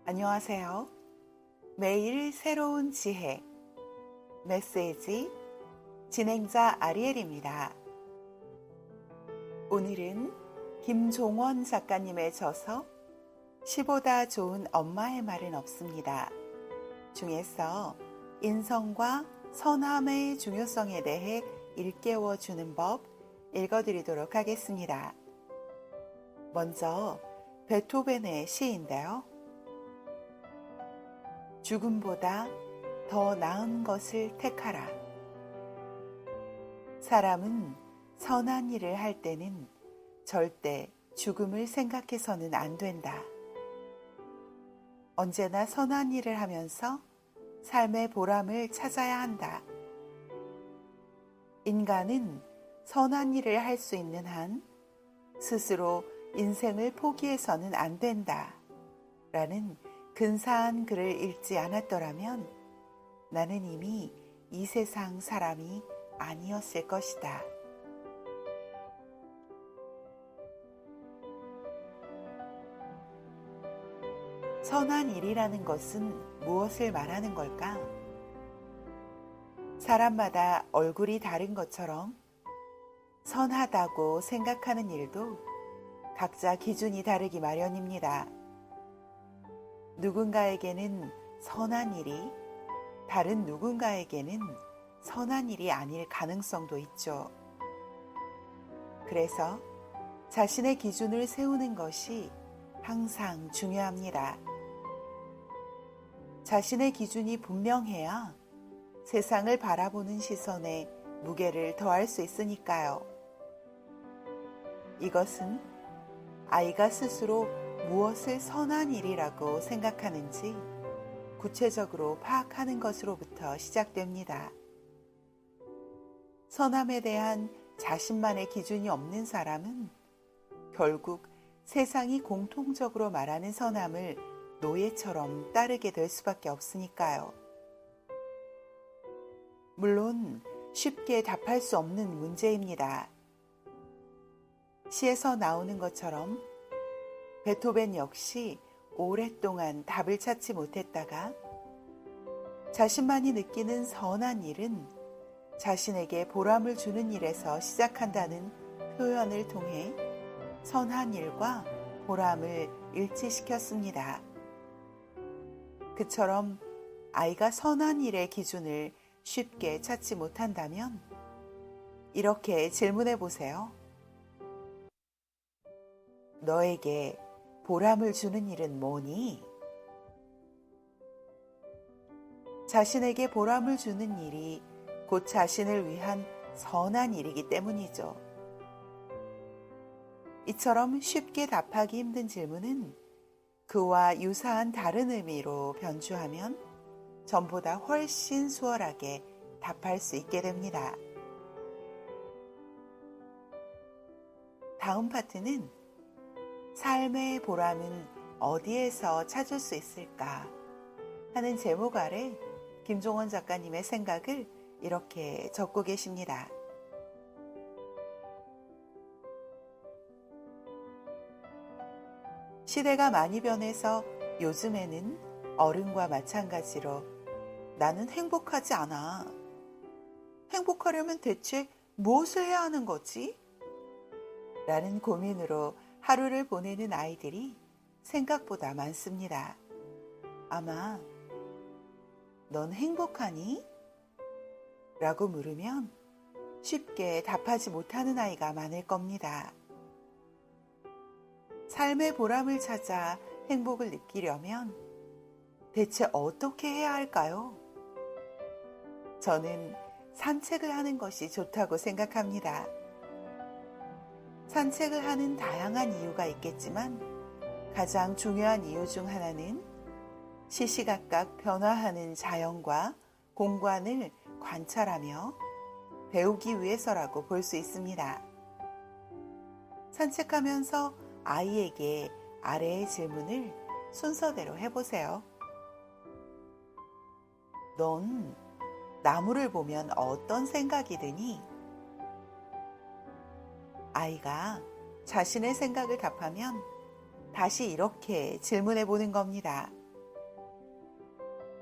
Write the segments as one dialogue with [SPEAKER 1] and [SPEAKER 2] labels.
[SPEAKER 1] 안녕하세요. 매일 새로운 지혜, 메시지, 진행자 아리엘입니다. 오늘은 김종원 작가님의 저서 시보다 좋은 엄마의 말은 없습니다 중에서 인성과 선함의 중요성에 대해 일깨워 주는 법 읽어드리도록 하겠습니다. 먼저 베토벤의 시인데요. 죽음보다 더 나은 것을 택하라. 사람은 선한 일을 할 때는 절대 죽음을 생각해서는 안 된다. 언제나 선한 일을 하면서 삶의 보람을 찾아야 한다. 인간은 선한 일을 할 수 있는 한 스스로 인생을 포기해서는 안 된다. 라는 근사한 글을 읽지 않았더라면 나는 이미 이 세상 사람이 아니었을 것이다. 선한 일이라는 것은 무엇을 말하는 걸까? 사람마다 얼굴이 다른 것처럼 선하다고 생각하는 일도 각자 기준이 다르기 마련입니다. 누군가에게는 선한 일이 다른 누군가에게는 선한 일이 아닐 가능성도 있죠. 그래서 자신의 기준을 세우는 것이 항상 중요합니다. 자신의 기준이 분명해야 세상을 바라보는 시선에 무게를 더할 수 있으니까요. 이것은 아이가 스스로 무엇을 선한 일이라고 생각하는지 구체적으로 파악하는 것으로부터 시작됩니다. 선함에 대한 자신만의 기준이 없는 사람은 결국 세상이 공통적으로 말하는 선함을 노예처럼 따르게 될 수밖에 없으니까요. 물론 쉽게 답할 수 없는 문제입니다. 시에서 나오는 것처럼 베토벤 역시 오랫동안 답을 찾지 못했다가 자신만이 느끼는 선한 일은 자신에게 보람을 주는 일에서 시작한다는 표현을 통해 선한 일과 보람을 일치시켰습니다. 그처럼 아이가 선한 일의 기준을 쉽게 찾지 못한다면 이렇게 질문해 보세요. 너에게 보람을 주는 일은 뭐니? 자신에게 보람을 주는 일이 곧 자신을 위한 선한 일이기 때문이죠. 이처럼 쉽게 답하기 힘든 질문은 그와 유사한 다른 의미로 변주하면 전보다 훨씬 수월하게 답할 수 있게 됩니다. 다음 파트는 삶의 보람은 어디에서 찾을 수 있을까 하는 제목 아래 김종원 작가님의 생각을 이렇게 적고 계십니다. 시대가 많이 변해서 요즘에는 어른과 마찬가지로 나는 행복하지 않아. 행복하려면 대체 무엇을 해야 하는 거지? 라는 고민으로 하루를 보내는 아이들이 생각보다 많습니다. 아마 넌 행복하니? 라고 물으면 쉽게 답하지 못하는 아이가 많을 겁니다. 삶의 보람을 찾아 행복을 느끼려면 대체 어떻게 해야 할까요? 저는 산책을 하는 것이 좋다고 생각합니다. 산책을 하는 다양한 이유가 있겠지만 가장 중요한 이유 중 하나는 시시각각 변화하는 자연과 공간을 관찰하며 배우기 위해서라고 볼 수 있습니다. 산책하면서 아이에게 아래의 질문을 순서대로 해보세요. 넌 나무를 보면 어떤 생각이 드니? 아이가 자신의 생각을 답하면 다시 이렇게 질문해 보는 겁니다.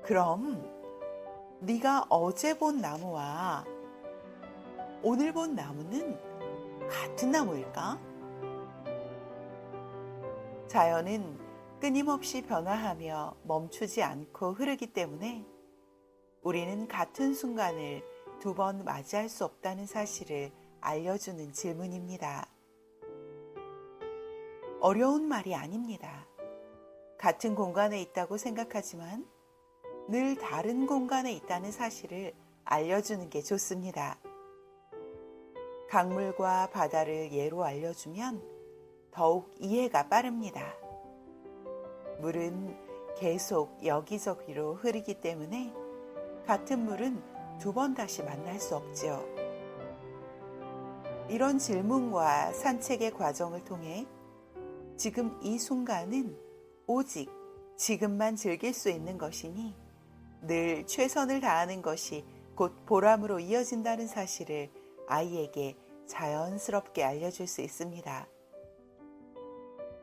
[SPEAKER 1] 그럼 네가 어제 본 나무와 오늘 본 나무는 같은 나무일까? 자연은 끊임없이 변화하며 멈추지 않고 흐르기 때문에 우리는 같은 순간을 두 번 맞이할 수 없다는 사실을 알려주는 질문입니다. 어려운 말이 아닙니다. 같은 공간에 있다고 생각하지만 늘 다른 공간에 있다는 사실을 알려주는 게 좋습니다. 강물과 바다를 예로 알려주면 더욱 이해가 빠릅니다. 물은 계속 여기저기로 흐르기 때문에 같은 물은 두 번 다시 만날 수 없지요. 이런 질문과 산책의 과정을 통해 지금 이 순간은 오직 지금만 즐길 수 있는 것이니 늘 최선을 다하는 것이 곧 보람으로 이어진다는 사실을 아이에게 자연스럽게 알려줄 수 있습니다.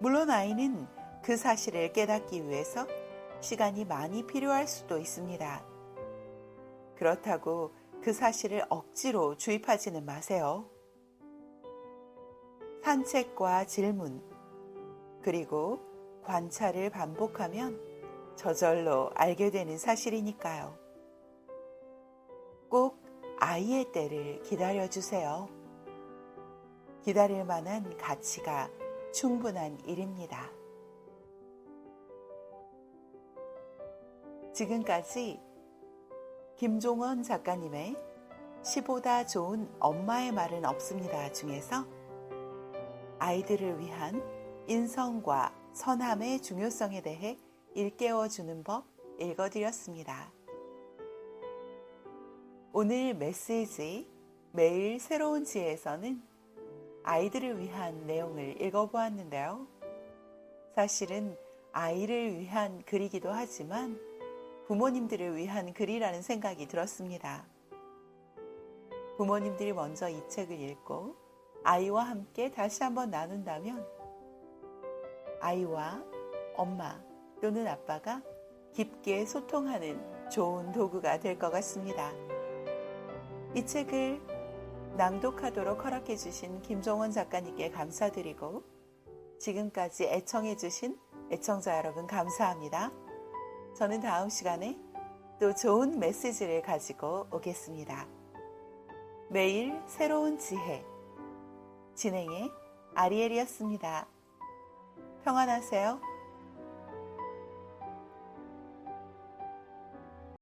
[SPEAKER 1] 물론 아이는 그 사실을 깨닫기 위해서 시간이 많이 필요할 수도 있습니다. 그렇다고 그 사실을 억지로 주입하지는 마세요. 산책과 질문, 그리고 관찰을 반복하면 저절로 알게 되는 사실이니까요. 꼭 아이의 때를 기다려주세요. 기다릴 만한 가치가 충분한 일입니다. 지금까지 김종원 작가님의 시보다 좋은 엄마의 말은 없습니다 중에서 아이들을 위한 인성과 선함의 중요성에 대해 일깨워주는 법 읽어드렸습니다. 오늘 메시지 매일 새로운 지혜에서는 아이들을 위한 내용을 읽어보았는데요. 사실은 아이를 위한 글이기도 하지만 부모님들을 위한 글이라는 생각이 들었습니다. 부모님들이 먼저 이 책을 읽고 아이와 함께 다시 한번 나눈다면 아이와 엄마 또는 아빠가 깊게 소통하는 좋은 도구가 될 것 같습니다. 이 책을 낭독하도록 허락해 주신 김종원 작가님께 감사드리고 지금까지 애청해 주신 애청자 여러분 감사합니다. 저는 다음 시간에 또 좋은 메시지를 가지고 오겠습니다. 매일 새로운 지혜 진행의 아리엘이었습니다. 평안하세요.